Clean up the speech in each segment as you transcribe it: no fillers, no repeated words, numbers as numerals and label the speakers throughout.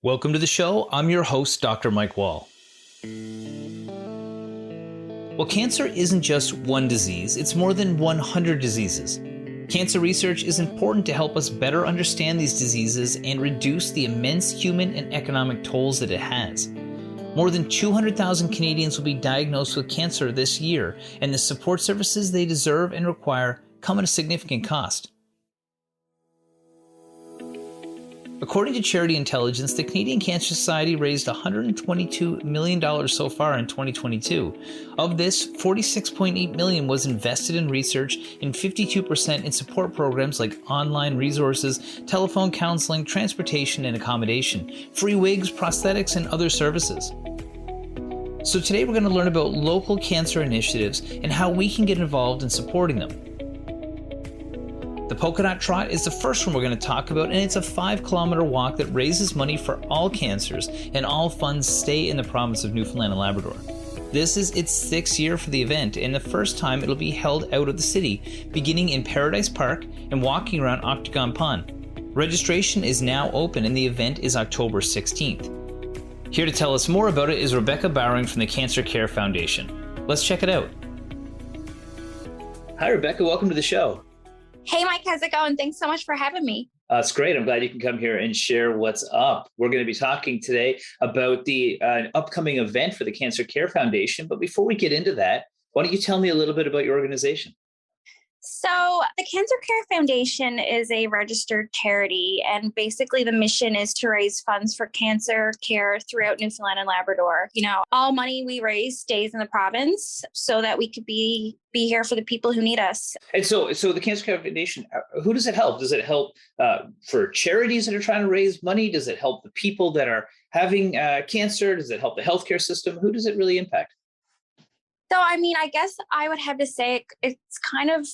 Speaker 1: Welcome to the show. I'm your host, Dr. Mike Wall. Well, cancer isn't just one disease, it's more than 100 diseases. Cancer research is important to help us better understand these diseases and reduce the immense human and economic tolls that it has. More than 200,000 Canadians will be diagnosed with cancer this year, and the support services they deserve and require come at a significant cost. According to Charity Intelligence, the Canadian Cancer Society raised $122 million so far in 2022. Of this, $46.8 million was invested in research and 52% in support programs like online resources, telephone counseling, transportation and accommodation, free wigs, prosthetics, and other services. So today we're going to learn about local cancer initiatives and how we can get involved in supporting them. The Polka Dot Trot is the first one we're going to talk about, and it's a 5-kilometer walk that raises money for all cancers, and all funds stay in the province of Newfoundland and Labrador. This is its 6th year for the event, and the first time it'll be held out of the city, beginning in Paradise Park and walking around Octagon Pond. Registration is now open, and the event is October 16th. Here to tell us more about it is Rebecca Bowering from the Cancer Care Foundation. Let's check it out. Hi, Rebecca. Welcome to the show.
Speaker 2: Hey, Mike, how's it going? Thanks so much for having me.
Speaker 1: It's great. I'm glad you can come here and share what's up. We're going to be talking today about the upcoming event for the Cancer Care Foundation. But before we get into that, why don't you tell me a little bit about your organization?
Speaker 2: So the Cancer Care Foundation is a registered charity, and basically the mission is to raise funds for cancer care throughout Newfoundland and Labrador. You know, all money we raise stays in the province so that we could be here for the people who need us.
Speaker 1: And so the Cancer Care Foundation, who does it help? Does it help for charities that are trying to raise money? Does it help the people that are having cancer? Does it help the healthcare system? Who does it really impact?
Speaker 2: So, I guess I would have to say it's kind of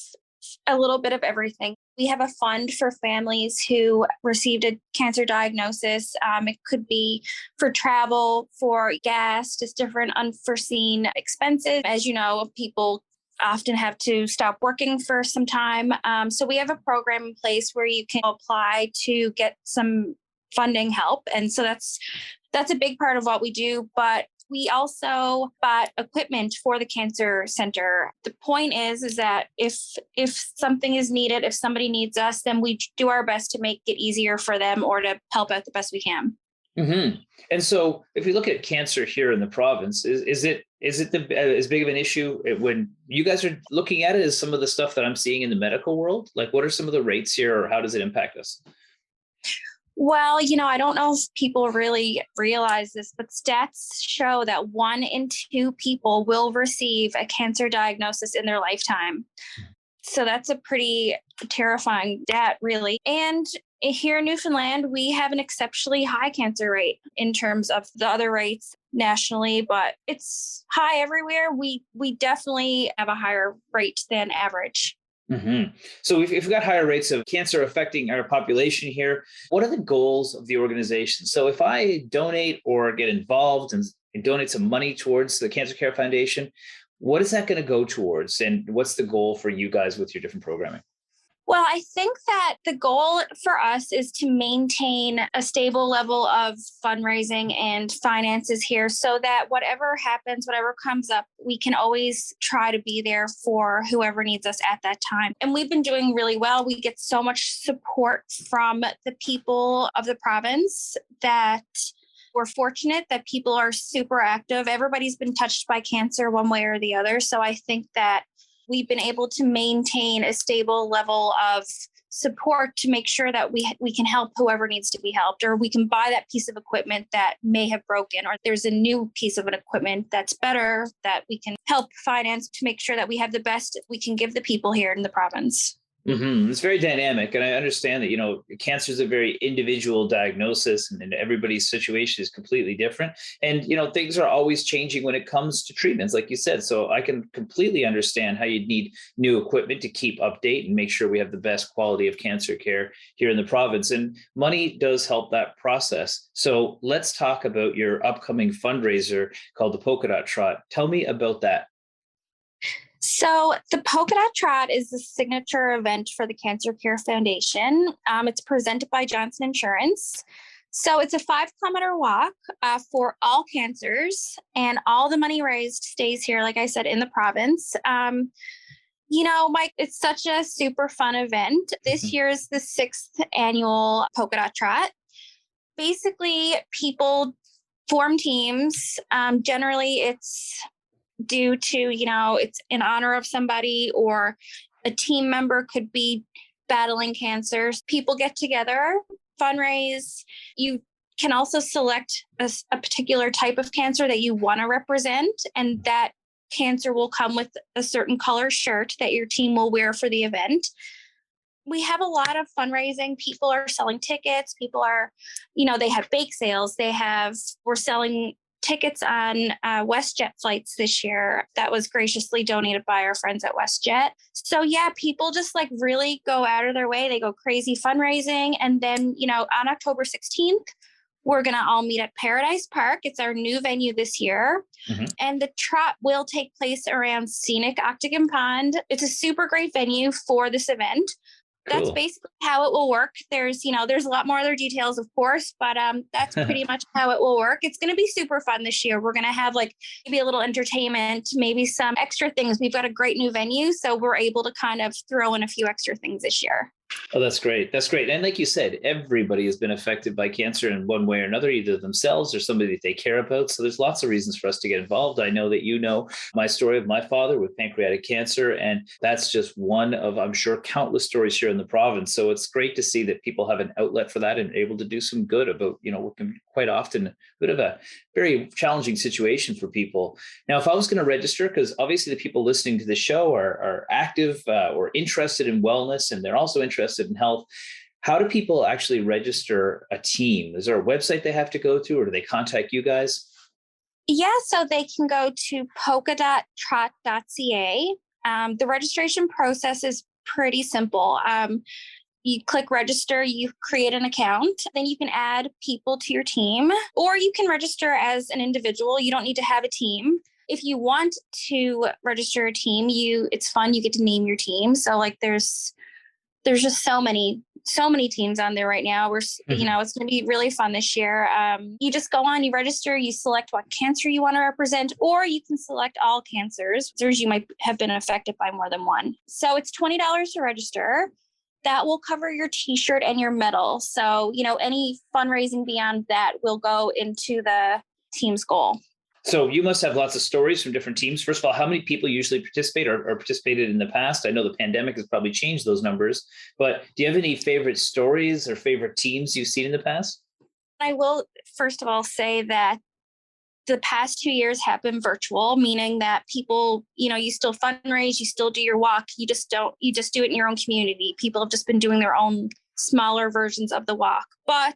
Speaker 2: a little bit of everything. We have a fund for families who received a cancer diagnosis. It could be for travel, for gas, just different unforeseen expenses. As you know, people often have to stop working for some time. So we have a program in place where you can apply to get some funding help. And so that's a big part of what we do. But we also bought equipment for the cancer center. The point is that if something is needed, if somebody needs us, then we do our best to make it easier for them or to help out the best we can.
Speaker 1: Mm-hmm. And so if we look at cancer here in the province, is it as big of an issue when you guys are looking at it as some of the stuff that I'm seeing in the medical world? Like, what are some of the rates here, or how does it impact us?
Speaker 2: Well, I don't know if people really realize this, but stats show that 1 in 2 people will receive a cancer diagnosis in their lifetime. So that's a pretty terrifying stat, really. And here in Newfoundland, we have an exceptionally high cancer rate in terms of the other rates nationally, but it's high everywhere. We definitely have a higher rate than average.
Speaker 1: Mm-hmm. So if we've got higher rates of cancer affecting our population here, what are the goals of the organization? So if I donate or get involved and donate some money towards the Cancer Care Foundation, what is that going to go towards? And what's the goal for you guys with your different programming?
Speaker 2: Well, I think that the goal for us is to maintain a stable level of fundraising and finances here so that whatever happens, whatever comes up, we can always try to be there for whoever needs us at that time. And we've been doing really well. We get so much support from the people of the province that we're fortunate that people are super active. Everybody's been touched by cancer one way or the other. So I think that we've been able to maintain a stable level of support to make sure that we can help whoever needs to be helped, or we can buy that piece of equipment that may have broken, or there's a new piece of an equipment that's better that we can help finance to make sure that we have the best we can give the people here in the province.
Speaker 1: Mm-hmm. It's very dynamic. And I understand that, cancer is a very individual diagnosis and everybody's situation is completely different. And, things are always changing when it comes to treatments, like you said. So I can completely understand how you'd need new equipment to keep update and make sure we have the best quality of cancer care here in the province. And money does help that process. So let's talk about your upcoming fundraiser called the Polka Dot Trot. Tell me about that.
Speaker 2: So the Polka Dot Trot is the signature event for the Cancer Care Foundation. It's presented by Johnson Insurance. So it's a 5 kilometer walk for all cancers, and all the money raised stays here, like I said, in the province. Mike, it's such a super fun event. This year is the 6th annual Polka Dot Trot. Basically, people form teams. Generally, it's due to, it's in honor of somebody, or a team member could be battling cancer. People get together, fundraise. You can also select a particular type of cancer that you want to represent, and that cancer will come with a certain color shirt that your team will wear for the event. We have a lot of fundraising. People are selling tickets. People are, they have bake sales. We're selling tickets on WestJet flights this year that was graciously donated by our friends at WestJet. So yeah, people just like really go out of their way. They go crazy fundraising. And then, on October 16th, we're going to all meet at Paradise Park. It's our new venue this year. Mm-hmm. And the trot will take place around scenic Octagon Pond. It's a super great venue for this event. Cool. That's basically how it will work. There's a lot more other details, of course, but that's pretty much how it will work. It's going to be super fun this year. We're going to have maybe a little entertainment, maybe some extra things. We've got a great new venue, so we're able to kind of throw in a few extra things this year.
Speaker 1: Oh, that's great. That's great. And like you said, everybody has been affected by cancer in one way or another, either themselves or somebody that they care about. So there's lots of reasons for us to get involved. I know that you know my story of my father with pancreatic cancer, and that's just one of, I'm sure, countless stories here in the province. So it's great to see that people have an outlet for that and able to do some good about, what can be quite often a bit of a very challenging situation for people. Now, if I was going to register, because obviously the people listening to the show are active or interested in wellness, and they're also interested in health. How do people actually register a team? Is there a website they have to go to, or do they contact you guys?
Speaker 2: Yeah, so they can go to polkadottrot.ca. The registration process is pretty simple. You click register, you create an account, then you can add people to your team, or you can register as an individual. You don't need to have a team. If you want to register a team, it's fun. You get to name your team. So there's just so many teams on there right now. It's going to be really fun this year. You just go on, you register, you select what cancer you want to represent, or you can select all cancers. You might have been affected by more than one. So it's $20 to register. That will cover your t-shirt and your medal. So, any fundraising beyond that will go into the team's goal.
Speaker 1: So you must have lots of stories from different teams. First of all, how many people usually participate or participated in the past? I know the pandemic has probably changed those numbers, but do you have any favorite stories or favorite teams you've seen in the past?
Speaker 2: I will, first of all, say that the past 2 years have been virtual, meaning that people, you still fundraise, you still do your walk. You just do it in your own community. People have just been doing their own smaller versions of the walk, but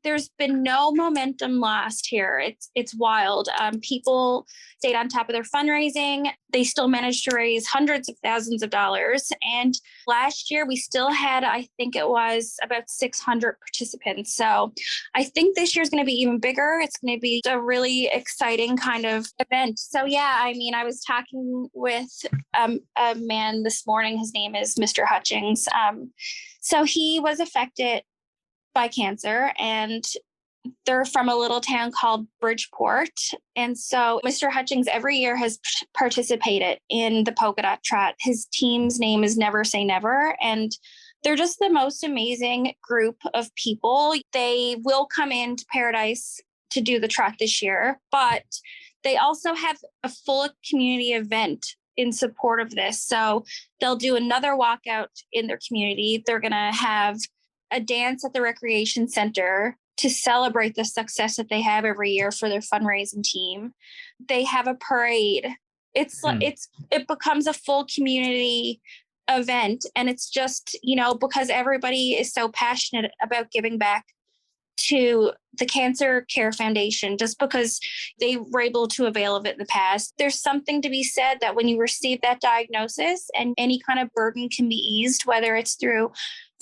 Speaker 2: there's been no momentum lost here. It's wild. People stayed on top of their fundraising. They still managed to raise hundreds of thousands of dollars. And last year we still had, I think it was about 600 participants. So I think this year's going to be even bigger. It's going to be a really exciting kind of event. So yeah, I was talking with a man this morning. His name is Mr. Hutchings. So he was affected by cancer, and they're from a little town called Bridgeport. And so Mr. Hutchings every year has participated in the Polka Dot Trot. His team's name is Never Say Never, and they're just the most amazing group of people. They will come into Paradise to do the trot this year, but they also have a full community event in support of this. So they'll do another walkout in their community. They're going to have a dance at the recreation center to celebrate the success that they have every year for their fundraising team. They have a parade. It becomes a full community event. And it's just, because everybody is so passionate about giving back to the Cancer Care Foundation, just because they were able to avail of it in the past. There's something to be said that when you receive that diagnosis, and any kind of burden can be eased, whether it's through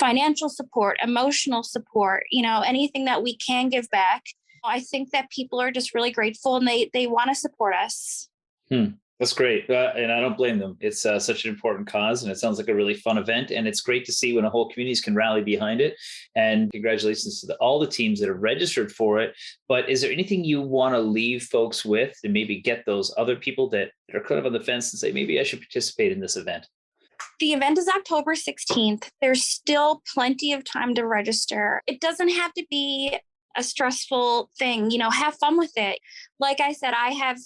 Speaker 2: financial support, emotional support, anything that we can give back. I think that people are just really grateful, and they want to support us.
Speaker 1: That's great. And I don't blame them. It's such an important cause, and it sounds like a really fun event. And it's great to see when a whole communities can rally behind it. And congratulations to all the teams that have registered for it. But is there anything you want to leave folks with and maybe get those other people that are kind of on the fence and say, maybe I should participate in this event?
Speaker 2: The event is October 16th. There's still plenty of time to register. It doesn't have to be a stressful thing. Have fun with it. Like I said, I have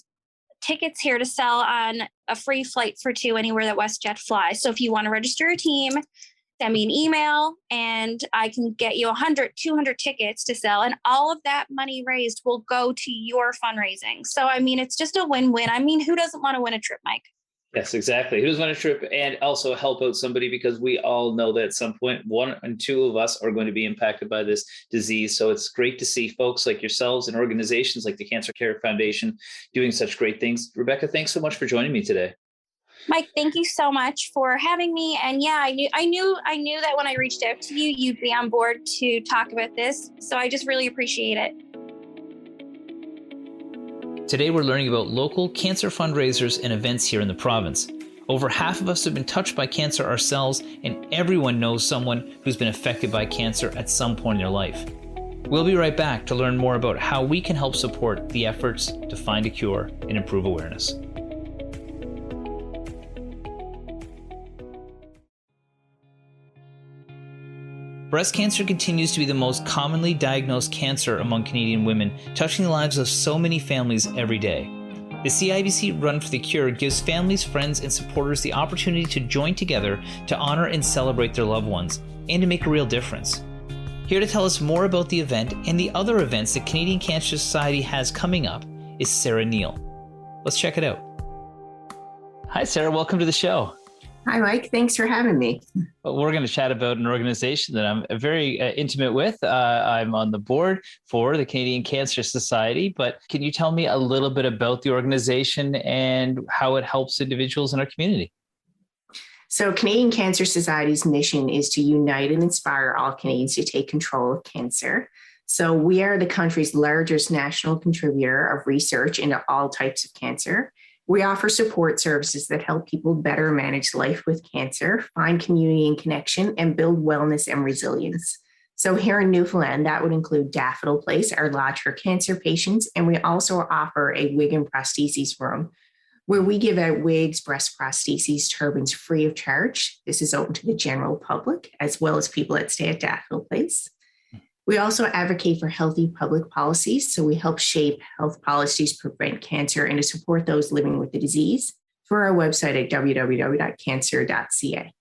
Speaker 2: tickets here to sell on a free flight for two anywhere that WestJet flies. So if you want to register a team, send me an email and I can get you 100, 200 tickets to sell. And all of that money raised will go to your fundraising. So, it's just a win-win. Who doesn't want to win a trip, Mike?
Speaker 1: Yes, exactly. Who doesn't want a trip and also help out somebody, because we all know that at some point, one and two of us are going to be impacted by this disease. So it's great to see folks like yourselves and organizations like the Cancer Care Foundation doing such great things. Rebecca, thanks so much for joining me today.
Speaker 2: Mike, thank you so much for having me. And yeah, I knew that when I reached out to you, you'd be on board to talk about this. So I just really appreciate it.
Speaker 1: Today, we're learning about local cancer fundraisers and events here in the province. Over half of us have been touched by cancer ourselves, and everyone knows someone who's been affected by cancer at some point in their life. We'll be right back to learn more about how we can help support the efforts to find a cure and improve awareness. Breast cancer continues to be the most commonly diagnosed cancer among Canadian women, touching the lives of so many families every day. The Cibc Run for the Cure gives families, friends, and supporters the opportunity to join together to honor and celebrate their loved ones, and to make a real difference. Here to tell us more about the event and the other events the Canadian Cancer Society has coming up is Sarah Neal. Let's check it out. Hi, Sarah. Welcome to the show.
Speaker 3: Hi, Mike. Thanks for having me.
Speaker 1: Well, we're going to chat about an organization that I'm very intimate with. I'm on the board for the Canadian Cancer Society, but can you tell me a little bit about the organization and how it helps individuals in our community?
Speaker 3: So Canadian Cancer Society's mission is to unite and inspire all Canadians to take control of cancer. So we are the country's largest national contributor of research into all types of cancer. We offer support services that help people better manage life with cancer, find community and connection, and build wellness and resilience. So here in Newfoundland, that would include Daffodil Place, our lodge for cancer patients, and we also offer a wig and prostheses room where we give out wigs, breast prostheses, turbans free of charge. This is open to the general public, as well as people that stay at Daffodil Place. We also advocate for healthy public policies. So we help shape health policies to prevent cancer and to support those living with the disease through our website at www.cancer.ca.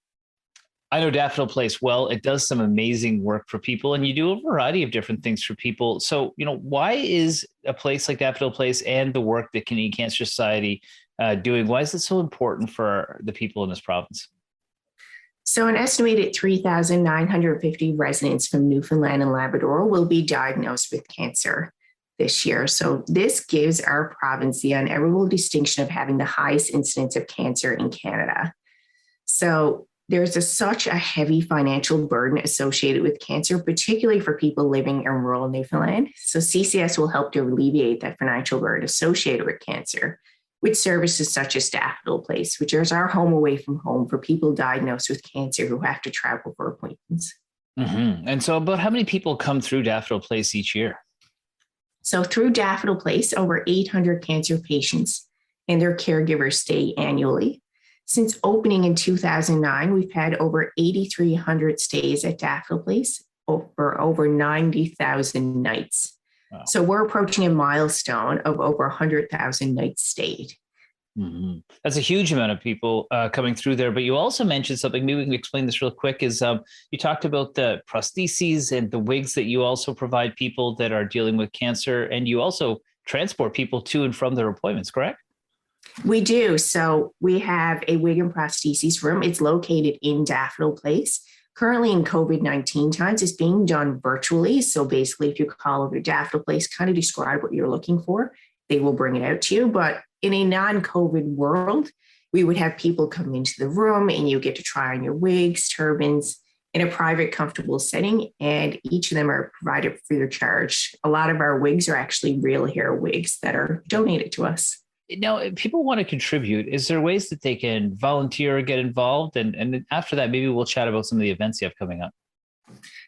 Speaker 1: I know Daffodil Place well. It does some amazing work for people, and you do a variety of different things for people. So, why is a place like Daffodil Place and the work that Canadian Cancer Society doing, why is it so important for the people in this province?
Speaker 3: So an estimated 3,950 residents from Newfoundland and Labrador will be diagnosed with cancer this year. So this gives our province the unenviable distinction of having the highest incidence of cancer in Canada. So there's such a heavy financial burden associated with cancer, particularly for people living in rural Newfoundland. So CCS will help to alleviate that financial burden associated with cancer, with services such as Daffodil Place, which is our home away from home for people diagnosed with cancer who have to travel for appointments.
Speaker 1: Mm-hmm. And so about how many people come through Daffodil Place each year?
Speaker 3: So through Daffodil Place, over 800 cancer patients and their caregivers stay annually. Since opening in 2009, we've had over 8,300 stays at Daffodil Place for over 90,000 nights. Wow. So we're approaching a milestone of over 100,000 nights stayed.
Speaker 1: Mm-hmm. That's a huge amount of people coming through there. But you also mentioned something, maybe we can explain this real quick, is you talked about the prostheses and the wigs that you also provide people that are dealing with cancer. And you also transport people to and from their appointments, correct?
Speaker 3: We do. So we have a wig and prostheses room. It's located in Daffodil Place. Currently in COVID-19 times, it's being done virtually. So basically, if you call over to Daffodil Place, kind of describe what you're looking for, they will bring it out to you. But in a non-COVID world, we would have people come into the room and you get to try on your wigs, turbans in a private, comfortable setting. And each of them are provided free of charge. A lot of our wigs are actually real hair wigs that are donated to us.
Speaker 1: Now, if people want to contribute, is there ways that they can volunteer or get involved? And after that, maybe we'll chat about some of the events you have coming up.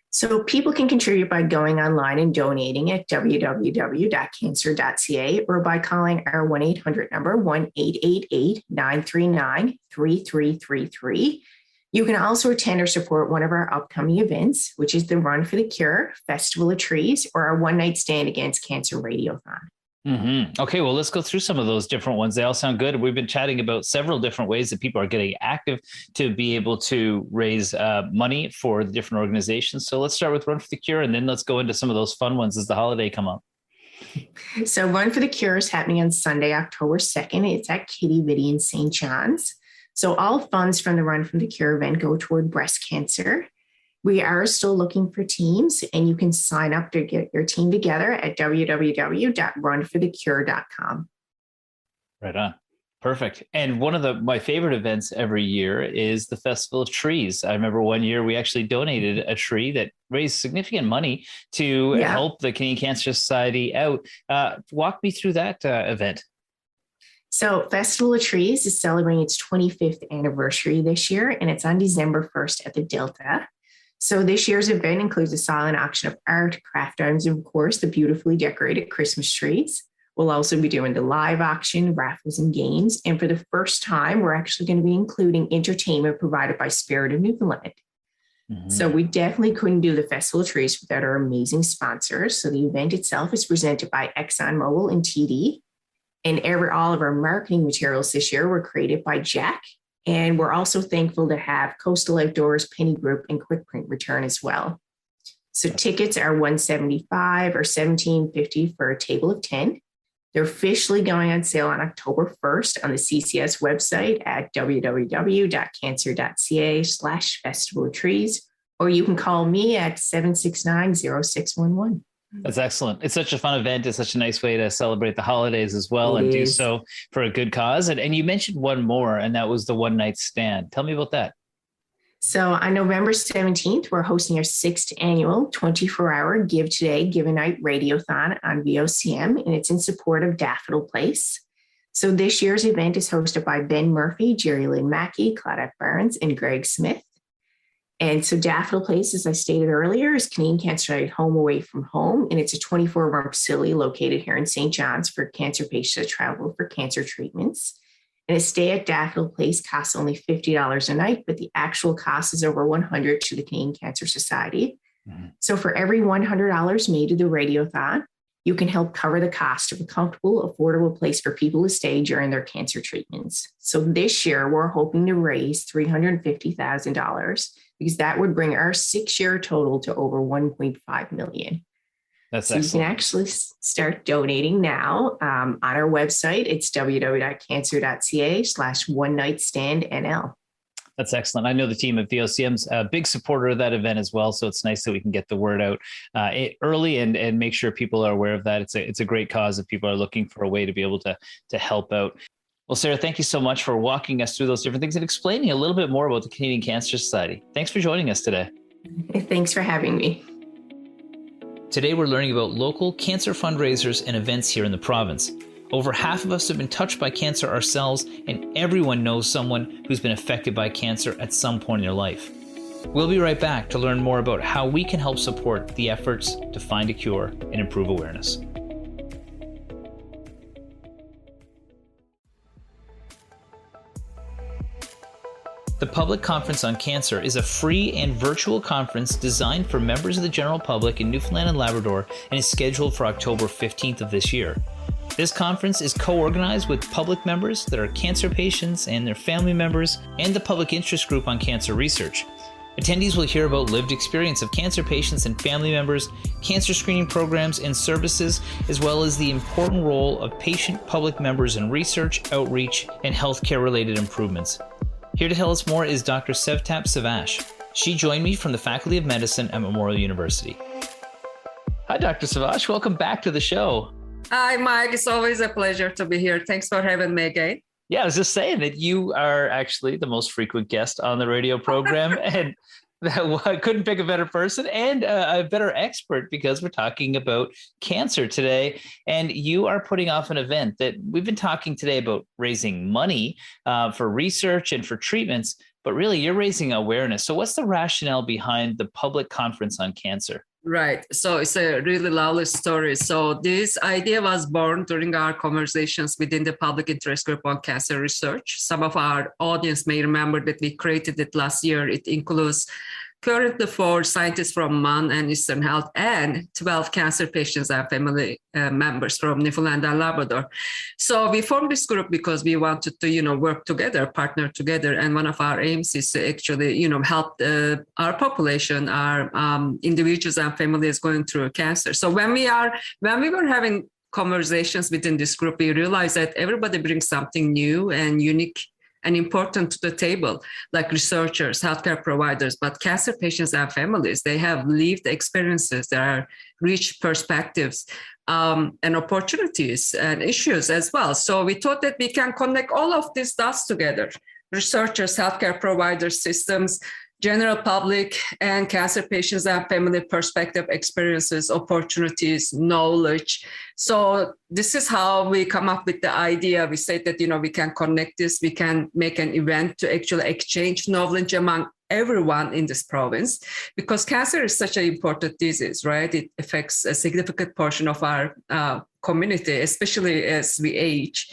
Speaker 3: So people can contribute by going online and donating at www.cancer.ca or by calling our 1-800 number, 1-888-939-3333. You can also attend or support one of our upcoming events, which is the Run for the Cure, Festival of Trees, or our one-night stand against cancer radiothon.
Speaker 1: Mm-hmm. Okay, well, let's go through some of those different ones. They all sound good. We've been chatting about several different ways that people are getting active to be able to raise money for the different organizations. So let's start with Run for the Cure, and then let's go into some of those fun ones as the holiday come up.
Speaker 3: So Run for the Cure is happening on Sunday, October 2nd. It's at Kitty Vitty in St. John's. So all funds from the Run for the Cure event go toward breast cancer. We are still looking for teams, and you can sign up to get your team together at www.runforthecure.com.
Speaker 1: Right on. Perfect. And one of my favorite events every year is the Festival of Trees. I remember one year we actually donated a tree that raised significant money to help the Canadian Cancer Society out. Walk me through that event.
Speaker 3: So Festival of Trees is celebrating its 25th anniversary this year, and it's on December 1st at the Delta. So this year's event includes a silent auction of art, craft items, and of course, the beautifully decorated Christmas trees. We'll also be doing the live auction, raffles, and games. And for the first time, we're actually going to be including entertainment provided by Spirit of Newfoundland. Mm-hmm. So we definitely couldn't do the Festival of Trees without our amazing sponsors. So the event itself is presented by ExxonMobil and TD. And all of our marketing materials this year were created by Jack. And we're also thankful to have Coastal Outdoors, Penny Group, and Quick Print return as well. So tickets are $175 or $17.50 for a table of 10. They're officially going on sale on October 1st on the CCS website at www.cancer.ca/Festival of Trees, or you can call me at 769-0611.
Speaker 1: That's excellent. It's such a fun event. It's such a nice way to celebrate the holidays as well, and do so for a good cause. And you mentioned one more, and that was the one night stand. Tell me about that.
Speaker 3: So on November 17th, we're hosting our 6th annual 24-hour Give Today, Give a Night Radiothon on VOCM, and it's in support of Daffodil Place. So this year's event is hosted by Ben Murphy, Jerry Lynn Mackey, Claudette Barnes, and Greg Smith. And so Daffodil Place, as I stated earlier, is Canadian Cancer Society Home Away from Home, and it's a 24-room facility located here in St. John's for cancer patients that travel for cancer treatments. And a stay at Daffodil Place costs only $50 a night, but the actual cost is over $100 to the Canadian Cancer Society. Mm-hmm. So for every $100 made to the Radiothon, you can help cover the cost of a comfortable, affordable place for people to stay during their cancer treatments. So this year, we're hoping to raise $350,000 because that would bring our 6-year total to over $1.5 million.
Speaker 1: That's
Speaker 3: so
Speaker 1: excellent.
Speaker 3: You can actually start donating now on our website. It's www.cancer.ca/one-night-stand-NL.
Speaker 1: That's excellent. I know the team at VOCM's a big supporter of that event as well. So it's nice that we can get the word out early and make sure people are aware of that. It's a great cause if people are looking for a way to be able to help out. Well, Sarah, thank you so much for walking us through those different things and explaining a little bit more about the Canadian Cancer Society. Thanks for joining us today.
Speaker 3: Thanks for having me.
Speaker 1: Today, we're learning about local cancer fundraisers and events here in the province. Over half of us have been touched by cancer ourselves, and everyone knows someone who's been affected by cancer at some point in their life. We'll be right back to learn more about how we can help support the efforts to find a cure and improve awareness. The Public Conference on Cancer is a free and virtual conference designed for members of the general public in Newfoundland and Labrador and is scheduled for October 15th of this year. This conference is co-organized with public members that are cancer patients and their family members and the Public Interest Group on Cancer Research. Attendees will hear about lived experience of cancer patients and family members, cancer screening programs and services, as well as the important role of patient public members in research, outreach, and healthcare-related improvements. Here to tell us more is Dr. Sevtap Savash. She joined me from the Faculty of Medicine at Memorial University. Hi, Dr. Savash. Welcome back to the show.
Speaker 4: Hi, Mike. It's always a pleasure to be here. Thanks for having me again.
Speaker 1: Yeah, I was just saying that you are actually the most frequent guest on the radio program. And I couldn't pick a better person and a better expert because we're talking about cancer today. And you are putting off an event that we've been talking today about raising money for research and for treatments, but really you're raising awareness. So what's the rationale behind the public conference on cancer?
Speaker 4: Right. So it's a really lovely story. So this idea was born during our conversations within the public interest group on cancer research. Some of our audience may remember that we created it last year. It includes currently 4 scientists from MAN and Eastern Health and 12 cancer patients and family members from Newfoundland and Labrador. So we formed this group because we wanted to, work together, partner together. And one of our aims is to actually, help our population, our individuals and families going through cancer. So when we were having conversations within this group, we realized that everybody brings something new and unique and important to the table, like researchers, healthcare providers, but cancer patients and families, they have lived experiences, there are rich perspectives and opportunities and issues as well. So we thought that we can connect all of these dots together, researchers, healthcare providers, systems, general public, and cancer patients and family perspective, experiences, opportunities, knowledge. So this is how we come up with the idea. We say that, we can connect this, we can make an event to actually exchange knowledge among everyone in this province, because cancer is such an important disease, right? It affects a significant portion of our community, especially as we age.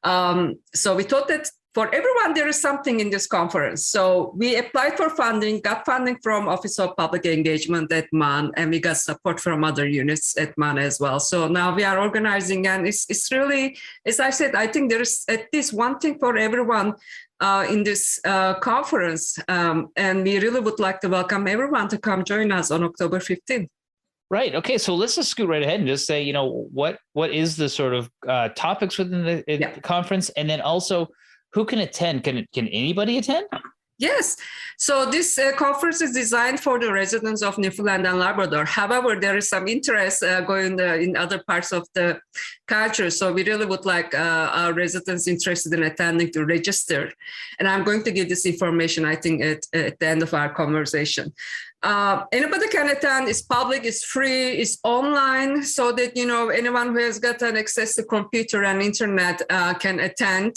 Speaker 4: So we thought that for everyone, there is something in this conference. So we applied for funding, got funding from Office of Public Engagement at MAN, and we got support from other units at MAN as well. So now we are organizing, and it's really, as I said, I think there is at least one thing for everyone in this conference. And we really would like to welcome everyone to come join us on October 15th.
Speaker 1: Right. Okay. So let's just scoot right ahead and just say, what is the sort of topics within the conference, and then also, who can attend? Can anybody attend?
Speaker 4: Yes. So this conference is designed for the residents of Newfoundland and Labrador. However, there is some interest going in other parts of the country. So we really would like our residents interested in attending to register. And I'm going to give this information, I think, at the end of our conversation. Anybody can attend. It's public, it's free, it's online, so that anyone who has got an access to computer and internet can attend.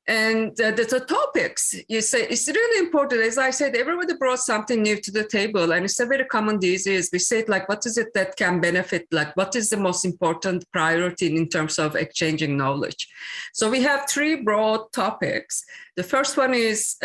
Speaker 4: And the topics, you say, it's really important. As I said, everybody brought something new to the table, and it's a very common disease. We said, what is it that can benefit? What is the most important priority in terms of exchanging knowledge? So we have 3 broad topics. The first one is,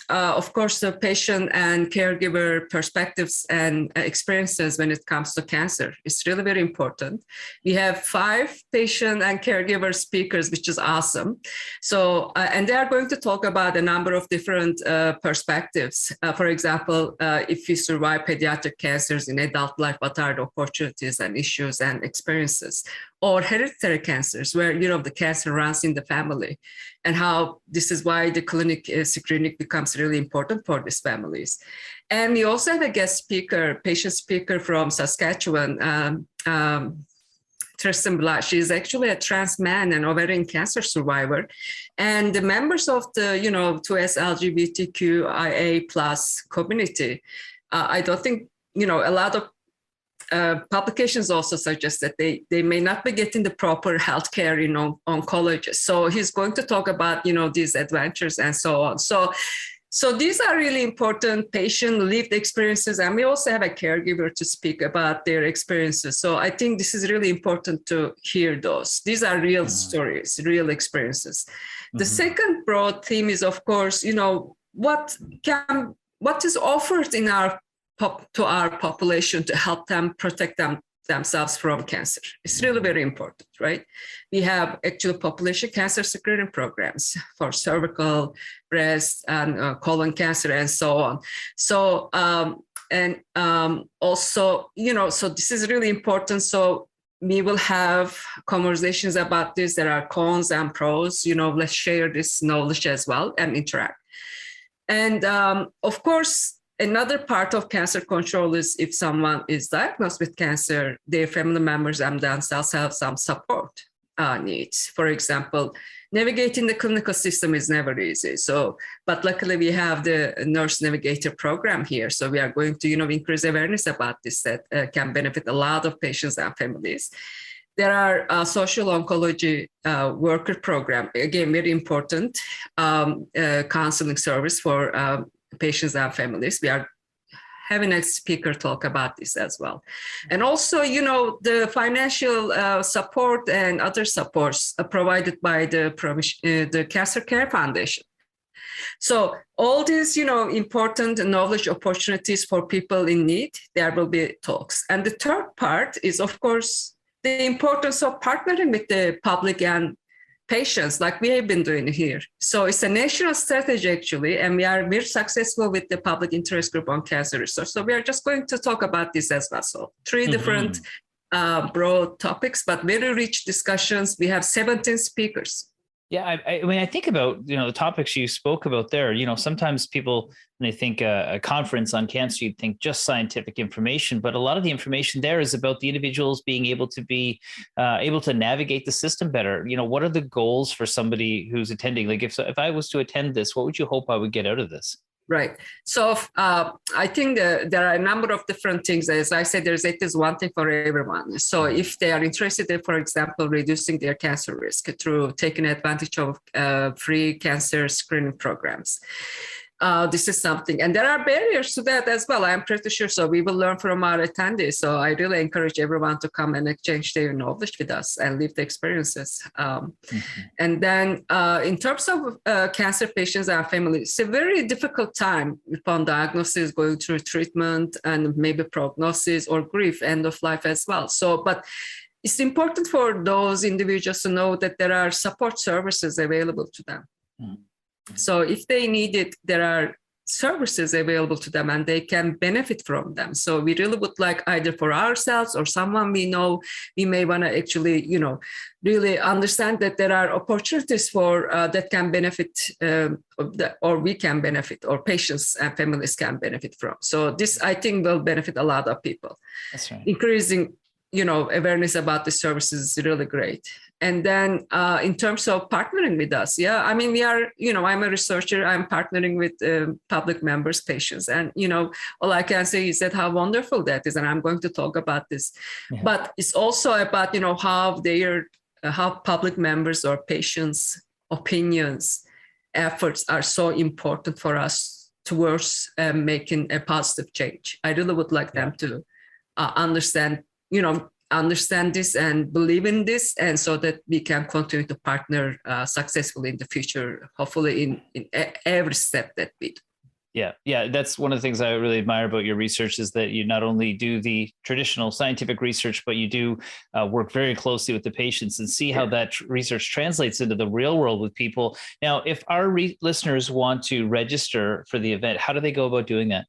Speaker 4: of course, the patient and caregiver perspectives and experiences when it comes to cancer. It's really very important. We have 5 patient and caregiver speakers, which is awesome. So, and they are going to talk about a number of different perspectives. For example, if you survive pediatric cancers in adult life, what are the opportunities and issues and experiences? Or hereditary cancers, where the cancer runs in the family, and how this is why the clinic screening becomes really important for these families. And we also have a guest speaker, patient speaker from Saskatchewan, Tristan Blatt. She is actually a trans man and ovarian cancer survivor, and the members of the 2S LGBTQIA plus community. I don't think a lot of publications also suggest that they may not be getting the proper healthcare, oncologists. So he's going to talk about, these adventures and so on. So these are really important patient lived experiences. And we also have a caregiver to speak about their experiences. So I think this is really important to hear those. These are real stories, real experiences. The second broad theme is, of course, what is offered in to our population to help them protect themselves from cancer. It's really very important, right? We have actual population cancer screening programs for cervical, breast, and colon cancer, and so on. So, also, so this is really important. So we will have conversations about this. There are cons and pros, let's share this knowledge as well and interact. And of course, another part of cancer control is if someone is diagnosed with cancer, their family members and themselves have some support. needs. For example, navigating the clinical system is never easy. So, but luckily we have the nurse navigator program here. So we are going to, increase awareness about this that can benefit a lot of patients and families. There are social oncology worker program, again, very important counseling service for patients and families. We are having a speaker talk about this as well. And also, the financial support and other supports provided by the Cancer Care Foundation. So all these, important knowledge opportunities for people in need, there will be talks. And the third part is, of course, the importance of partnering with the public and patients like we have been doing here. So it's a national strategy actually, and we are very successful with the public interest group on cancer research. So we are just going to talk about this as well. So three different broad topics, but very rich discussions. We have 17 speakers.
Speaker 1: Yeah, I think about, the topics you spoke about there, sometimes people, when they think a conference on cancer, you'd think just scientific information, but a lot of the information there is about the individuals being able to be able to navigate the system better. What are the goals for somebody who's attending? Like if I was to attend this, what would you hope I would get out of this?
Speaker 4: Right. So I think there are a number of different things. As I said, it is one thing for everyone. So if they are interested in, for example, reducing their cancer risk through taking advantage of free cancer screening programs, this is something. And there are barriers to that as well, I'm pretty sure. So we will learn from our attendees. So I really encourage everyone to come and exchange their knowledge with us and live the experiences. And then in terms of cancer patients and families, it's a very difficult time upon diagnosis, going through treatment and maybe prognosis or grief, end of life as well. So, but it's important for those individuals to know that there are support services available to them. So if they need it, there are services available to them and they can benefit from them. So we really would like either for ourselves or someone we know, we may want to actually, really understand that there are opportunities for that can benefit or we can benefit or patients and families can benefit from. So this, I think, will benefit a lot of people.
Speaker 1: That's right.
Speaker 4: Increasing awareness about the services is really great. And then in terms of partnering with us, we are, I'm a researcher, I'm partnering with public members, patients. And, all I can say is that how wonderful that is. And I'm going to talk about this. Yeah. But it's also about, how public members or patients' opinions, efforts are so important for us towards making a positive change. I really would like them to understand this and believe in this, and so that we can continue to partner successfully in the future, hopefully in every step that we do.
Speaker 1: Yeah. That's one of the things I really admire about your research is that you not only do the traditional scientific research, but you do work very closely with the patients and see how that research translates into the real world with people. Now, if our listeners want to register for the event, how do they go about doing that?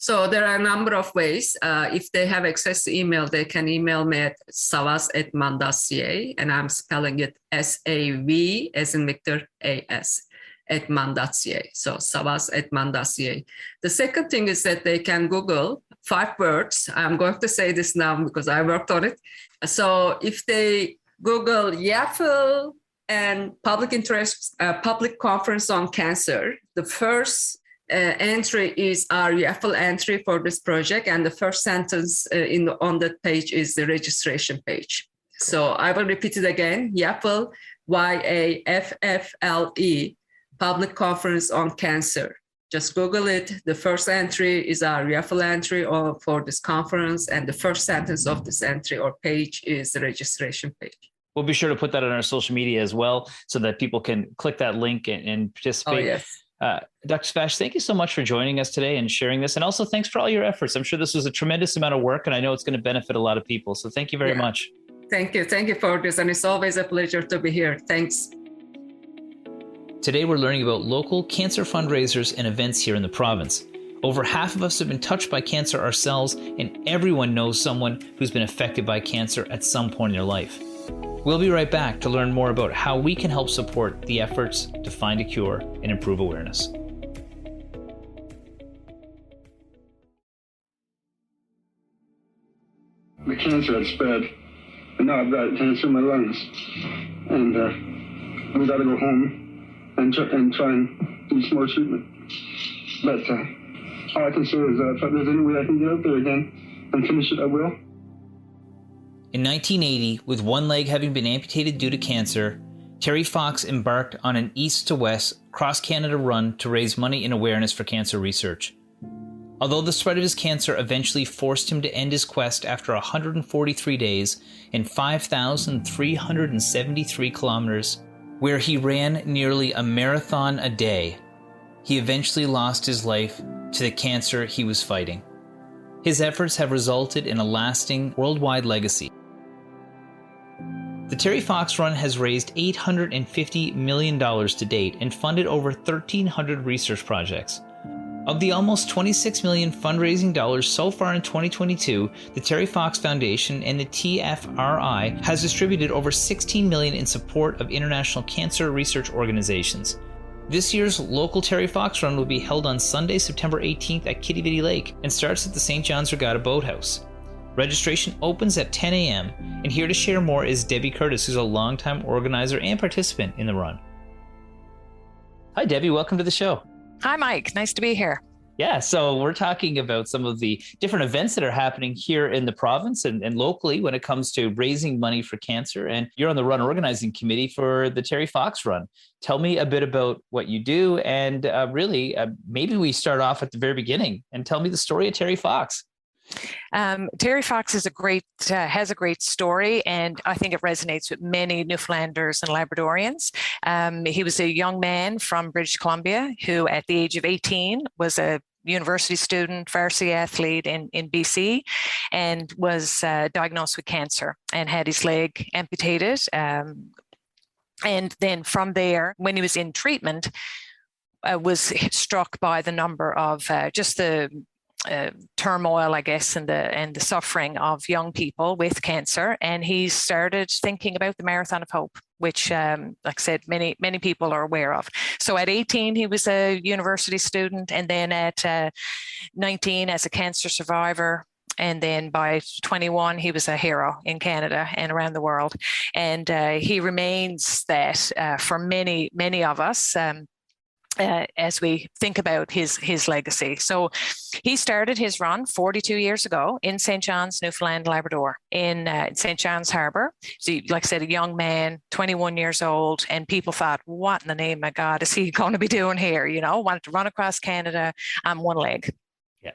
Speaker 4: So there are a number of ways. If they have access to email, they can email me at savas@man.ca, and I'm spelling it SAV as in Victor, AS @man.ca. So savas@man.ca. The second thing is that they can Google 5 words. I'm going to say this now because I worked on it. So if they Google YAFL and public interest, public conference on cancer, the first entry is our YAFL entry for this project, and the first sentence on that page is the registration page. So I will repeat it again: YAFL, YAFFLE, public conference on cancer. Just Google it. The first entry is our YAFL entry for this conference, and the first sentence of this entry or page is the registration page.
Speaker 1: We'll be sure to put that on our social media as well, so that people can click that link and participate.
Speaker 4: Oh, yes.
Speaker 1: Dr. Svash, thank you so much for joining us today and sharing this. And also thanks for all your efforts. I'm sure this was a tremendous amount of work, and I know it's going to benefit a lot of people. So thank you very much.
Speaker 4: Thank you. Thank you for this. And it's always a pleasure to be here. Thanks.
Speaker 1: Today, we're learning about local cancer fundraisers and events here in the province. Over half of us have been touched by cancer ourselves, and everyone knows someone who's been affected by cancer at some point in their life. We'll be right back to learn more about how we can help support the efforts to find a cure and improve awareness.
Speaker 5: The cancer had spread And now I've got cancer in my lungs. And we got to go home and try and do some more treatment. But all I can say is if there's any way I can get out there again and finish it, I will.
Speaker 1: In 1980, with one leg having been amputated due to cancer, Terry Fox embarked on an east to west cross-Canada run to raise money and awareness for cancer research. Although the spread of his cancer eventually forced him to end his quest after 143 days and 5,373 kilometers, where he ran nearly a marathon a day, he eventually lost his life to the cancer he was fighting. His efforts have resulted in a lasting worldwide legacy. The Terry Fox Run has raised $850 million to date and funded over 1,300 research projects. Of the almost $26 million fundraising dollars so far in 2022, the Terry Fox Foundation and the TFRI has distributed over $16 million in support of international cancer research organizations. This year's local Terry Fox Run will be held on Sunday, September 18th at Kitty Vitty Lake and starts at the St. John's Regatta Boathouse. Registration opens at 10 a.m. and here to share more is Debbie Curtis, who's a longtime organizer and participant in the run. Hi, Debbie. Welcome to the show.
Speaker 6: Hi, Mike. Nice to be here.
Speaker 1: Yeah, so we're talking about some of the different events that are happening here in the province and locally when it comes to raising money for cancer. And you're on the run organizing committee for the Terry Fox Run. Tell me a bit about what you do. And maybe we start off at the very beginning and tell me the story of Terry Fox.
Speaker 6: Terry Fox has a great story, and I think it resonates with many Newfoundlanders and Labradorians. He was a young man from British Columbia who, at the age of 18, was a university student, varsity athlete in BC, and was diagnosed with cancer and had his leg amputated. And then from there, when he was in treatment, was struck by the number of just the turmoil, I guess, and the suffering of young people with cancer, and he started thinking about the Marathon of Hope, which, like I said, many people are aware of. So at 18, he was a university student, and then at 19, as a cancer survivor. And then by 21, he was a hero in Canada and around the world. And he remains that for many of us. As we think about his legacy. So he started his run 42 years ago in St. John's, Newfoundland Labrador, in St. John's Harbour. So, like I said, a young man, 21 years old, and people thought, what in the name of God is he going to be doing here? You know, wanted to run across Canada on one leg.
Speaker 1: Yeah.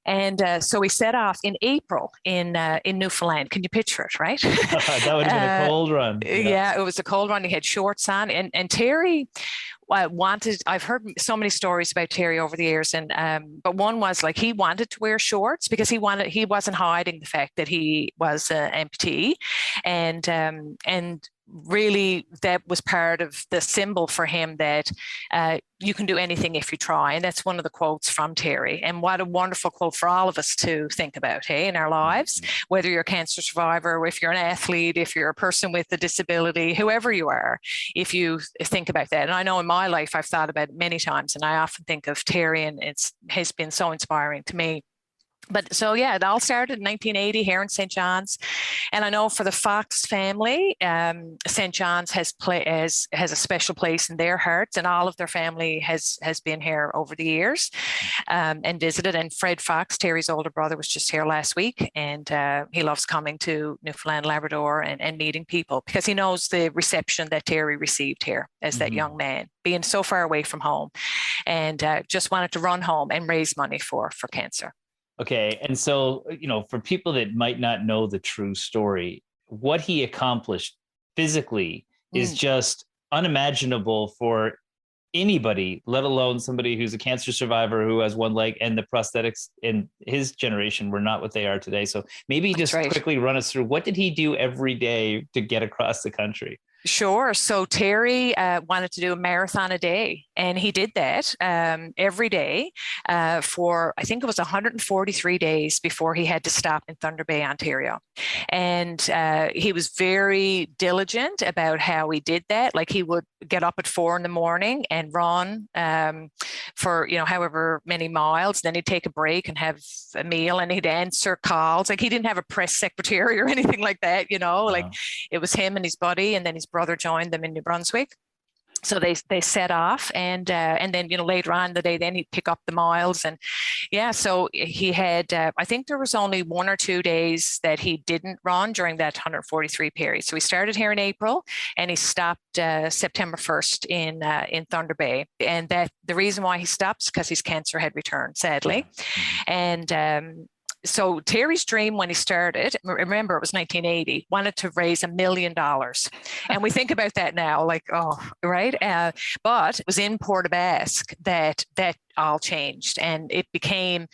Speaker 6: And so we set off in April in Newfoundland. Can you picture it, right?
Speaker 1: That would have been a cold run.
Speaker 6: Yeah, it was a cold run. He had shorts on. And Terry I've heard so many stories about Terry over the years, and but one was like he wanted to wear shorts because he wasn't hiding the fact that he was an amputee, and really that was part of the symbol for him that you can do anything if you try. And that's one of the quotes from Terry. And what a wonderful quote for all of us to think about, hey, in our lives, whether you're a cancer survivor, if you're an athlete, if you're a person with a disability, whoever you are, if you think about that. And I know in my life, I've thought about it many times, and I often think of Terry, and it has been so inspiring to me. But so, yeah, it all started in 1980 here in St. John's. And I know for the Fox family, St. John's has a special place in their hearts, and all of their family has been here over the years and visited. And Fred Fox, Terry's older brother, was just here last week, and he loves coming to Newfoundland Labrador and meeting people because he knows the reception that Terry received here as that young man, being so far away from home, and just wanted to run home and raise money for cancer.
Speaker 1: Okay. And so, for people that might not know the true story, what he accomplished physically is just unimaginable for anybody, let alone somebody who's a cancer survivor who has one leg, and the prosthetics in his generation were not what they are today. So maybe just quickly run us through, what did he do every day to get across the country?
Speaker 6: Sure. So Terry wanted to do a marathon a day, and he did that every day for, I think it was 143 days before he had to stop in Thunder Bay, Ontario. And he was very diligent about how he did that. Like, he would get up at 4 a.m. and run for, however many miles. Then he'd take a break and have a meal, and he'd answer calls. Like, he didn't have a press secretary or anything like that, like it was him and his buddy, and then his brother joined them in New Brunswick. So they set off, and then later on in the day, then he'd pick up the miles, and so he had I think there was only 1 or 2 days that he didn't run during that 143 period. So he started here in April, and he stopped September 1st in Thunder Bay, and that the reason why he stopped is because his cancer had returned, sadly, and so Terry's dream when he started, remember it was 1980, wanted to raise $1 million. And we think about that now, like, oh, right? But it was in Port of Basque that all changed. And it became,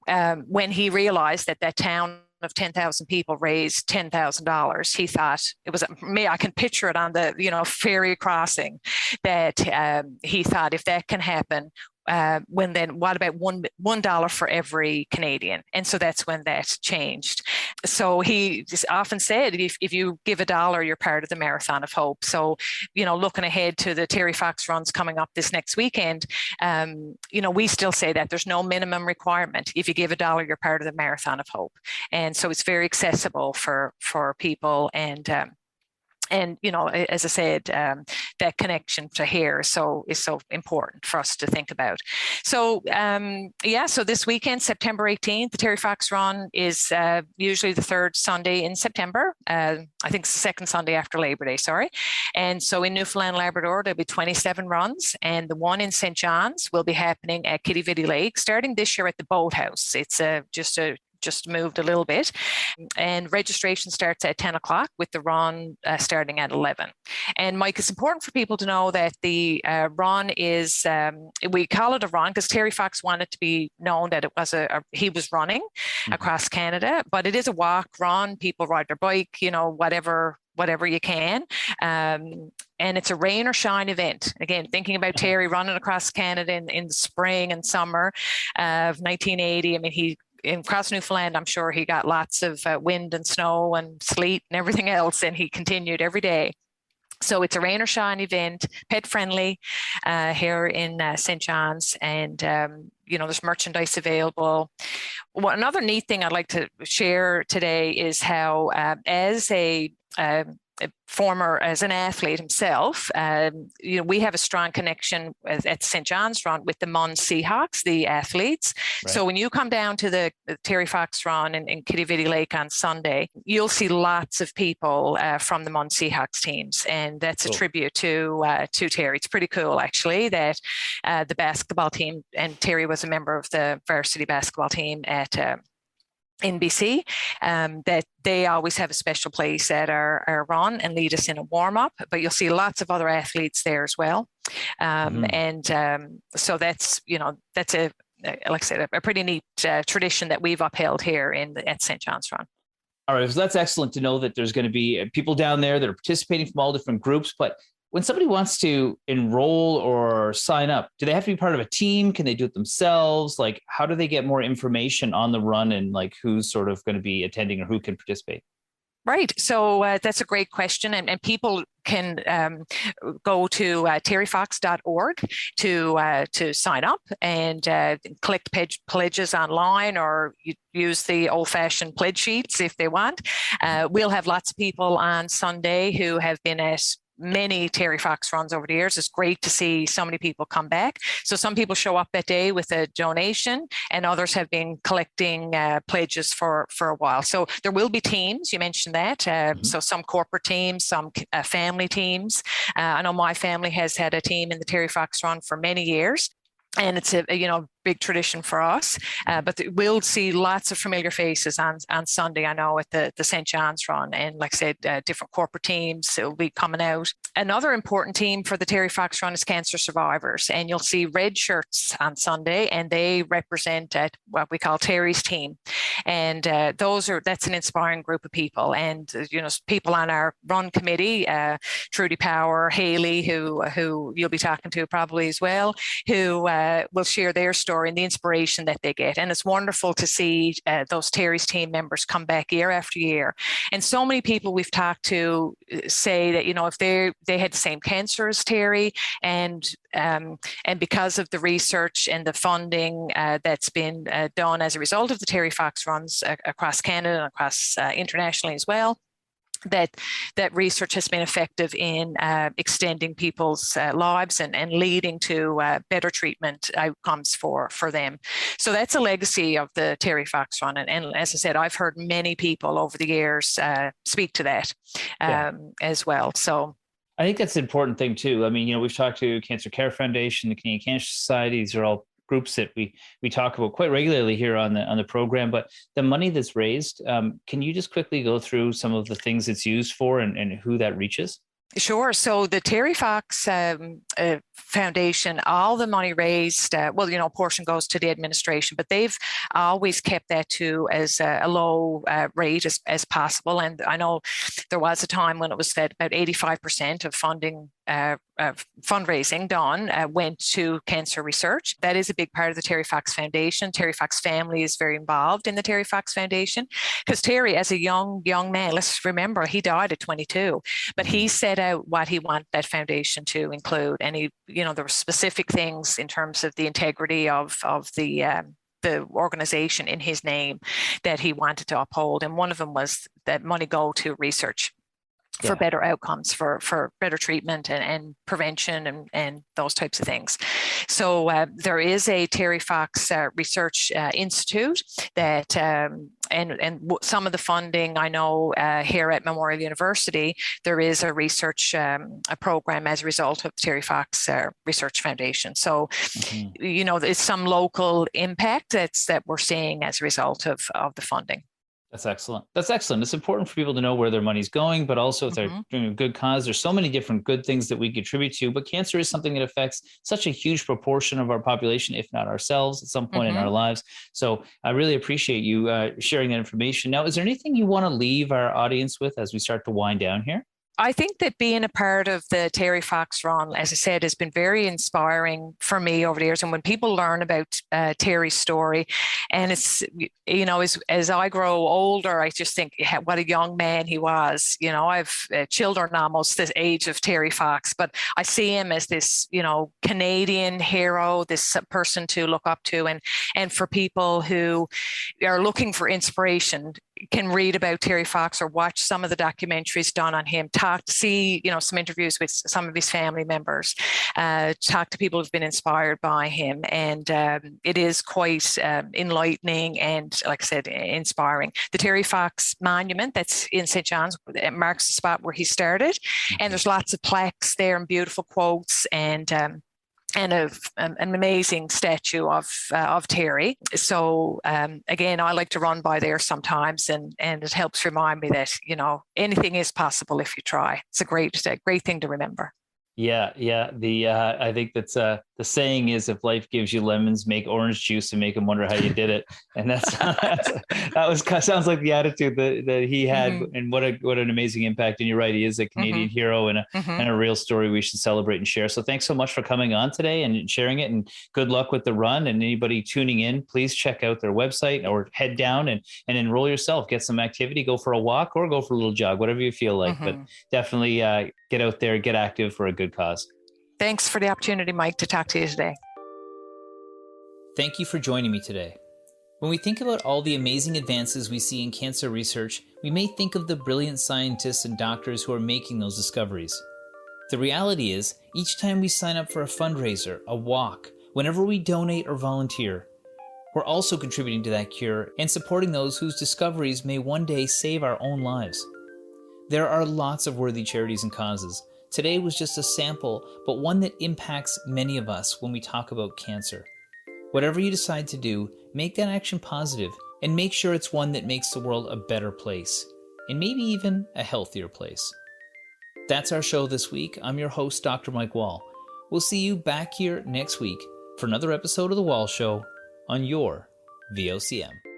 Speaker 6: when he realized that town of 10,000 people raised $10,000, he thought it was, I can picture it on the, ferry crossing, that he thought, if that can happen, what about $1 for every Canadian? And so that's when that changed. So he just often said, if you give $1, you're part of the Marathon of Hope. So, looking ahead to the Terry Fox runs coming up this next weekend, we still say that there's no minimum requirement. If you give $1, you're part of the Marathon of Hope. And so it's very accessible for people, and as I said, that connection to here is so important for us to think about. So so this weekend, September 18th, the Terry Fox Run is usually the third Sunday in September. I think it's the second Sunday after Labor Day, sorry. And so in Newfoundland Labrador, there'll be 27 runs, and the one in St. John's will be happening at Kitty Vitty Lake, starting this year at the Boathouse. It's just moved a little bit, and registration starts at 10 o'clock with the run starting at 11. And Mike, it's important for people to know that the run is, we call it a run because Terry Fox wanted to be known that it was he was running across Canada, but it is a walk, run, people ride their bike, whatever you can. And it's a rain or shine event. Again, thinking about Terry running across Canada in the spring and summer of 1980. I mean, across Newfoundland, I'm sure he got lots of wind and snow and sleet and everything else, and he continued every day. So it's a rain or shine event, pet friendly here in St. John's, and there's merchandise available. Well, another neat thing I'd like to share today is how, as an athlete himself, we have a strong connection at St. John's Run with the Mun Seahawks, the athletes. Right. So when you come down to the Terry Fox Run in Kitty Vitty Lake on Sunday, you'll see lots of people from the Mun Seahawks teams, and that's a tribute to Terry. It's pretty cool, actually, that the basketball team, and Terry was a member of the varsity basketball team at in BC, that they always have a special place at our run and lead us in a warm-up, but you'll see lots of other athletes there as well. And so that's a, like I said, a pretty neat tradition that we've upheld here at St. John's Run.
Speaker 1: All right, so that's excellent to know that there's going to be people down there that are participating from all different groups, but when somebody wants to enroll or sign up, do they have to be part of a team? Can they do it themselves? Like, how do they get more information on the run, and like who's sort of going to be attending or who can participate?
Speaker 6: Right. So that's a great question. And people can go to terryfox.org to sign up and collect pledges online, or use the old-fashioned pledge sheets if they want. We'll have lots of people on Sunday who have been at many Terry Fox runs over the years. It's great to see so many people come back. So some people show up that day with a donation, and others have been collecting pledges for a while. So there will be teams. You mentioned that. So some corporate teams, some family teams. I know my family has had a team in the Terry Fox Run for many years. And it's a big tradition for us, but we'll see lots of familiar faces on Sunday, I know, at the St. John's Run. And like I said, different corporate teams will be coming out. Another important team for the Terry Fox Run is cancer survivors. And you'll see red shirts on Sunday, and they represent what we call Terry's team. And that's an inspiring group of people. And, people on our run committee, Trudy Power, Haley, who you'll be talking to probably as well, who will share their story and the inspiration that they get. And it's wonderful to see those Terry's team members come back year after year. And so many people we've talked to say that, if they had the same cancer as Terry, and because of the research and the funding that's been done as a result of the Terry Fox runs across Canada and across internationally as well, that research has been effective in extending people's lives and leading to better treatment outcomes for them. So that's a legacy of the Terry Fox Run. And as I said, I've heard many people over the years speak to that as well. So
Speaker 1: I think that's an important thing too. I mean, we've talked to Cancer Care Foundation, the Canadian Cancer Society. These are all groups that we talk about quite regularly here on the program. But the money that's raised, can you just quickly go through some of the things it's used for and who that reaches?
Speaker 6: Sure. So the Terry Fox Foundation, all the money raised, a portion goes to the administration, but they've always kept that to as a low rate as possible. And I know there was a time when it was that about 85% of funding fundraising done went to cancer research. That is a big part of the Terry Fox Foundation. Terry Fox family is very involved in the Terry Fox Foundation because Terry, as a young man, let's remember, he died at 22, but he set out what he wanted that foundation to include. And there were specific things in terms of the integrity of the organization in his name that he wanted to uphold. And one of them was that money go to research for better outcomes, for better treatment and prevention and those types of things. So there is a Terry Fox Research Institute that, and some of the funding I know here at Memorial University, there is a research a program as a result of the Terry Fox Research Foundation. So, it's some local impact that we're seeing as a result of the funding.
Speaker 1: That's excellent. It's important for people to know where their money's going, but also if they're doing a good cause, there's so many different good things that we contribute to, but cancer is something that affects such a huge proportion of our population, if not ourselves, at some point in our lives. So I really appreciate you sharing that information. Now, is there anything you want to leave our audience with as we start to wind down here?
Speaker 6: I think that being a part of the Terry Fox Run, as I said, has been very inspiring for me over the years. And when people learn about Terry's story, and it's, as I grow older, I just think what a young man he was. I've children almost the age of Terry Fox, but I see him as this, Canadian hero, this person to look up to. And for people who are looking for inspiration, can read about Terry Fox or watch some of the documentaries done on him, see some interviews with some of his family members, talk to people who've been inspired by him. And it is quite enlightening and, like I said, inspiring. The Terry Fox Monument that's in St. John's, it marks the spot where he started. And there's lots of plaques there and beautiful quotes and an amazing statue of Terry. So again, I like to run by there sometimes, and it helps remind me that anything is possible if you try. It's a great thing to remember.
Speaker 1: Yeah. I think that's the saying is, if life gives you lemons, make orange juice and make them wonder how you did it. And sounds like the attitude that he had, and what an amazing impact. And you're right, he is a Canadian hero and a real story we should celebrate and share. So thanks so much for coming on today and sharing it, and good luck with the run. And anybody tuning in, please check out their website or head down and enroll yourself, get some activity, go for a walk or go for a little jog, whatever you feel like, but definitely get out there, get active for a good cause.
Speaker 6: Thanks for the opportunity, Mike, to talk to you today.
Speaker 1: Thank you for joining me today. When we think about all the amazing advances we see in cancer research, we may think of the brilliant scientists and doctors who are making those discoveries. The reality is, each time we sign up for a fundraiser, a walk, whenever we donate or volunteer, we're also contributing to that cure and supporting those whose discoveries may one day save our own lives. There are lots of worthy charities and causes. Today was just a sample, but one that impacts many of us when we talk about cancer. Whatever you decide to do, make that action positive and make sure it's one that makes the world a better place, and maybe even a healthier place. That's our show this week. I'm your host, Dr. Mike Wall. We'll see you back here next week for another episode of The Wall Show on your VOCM.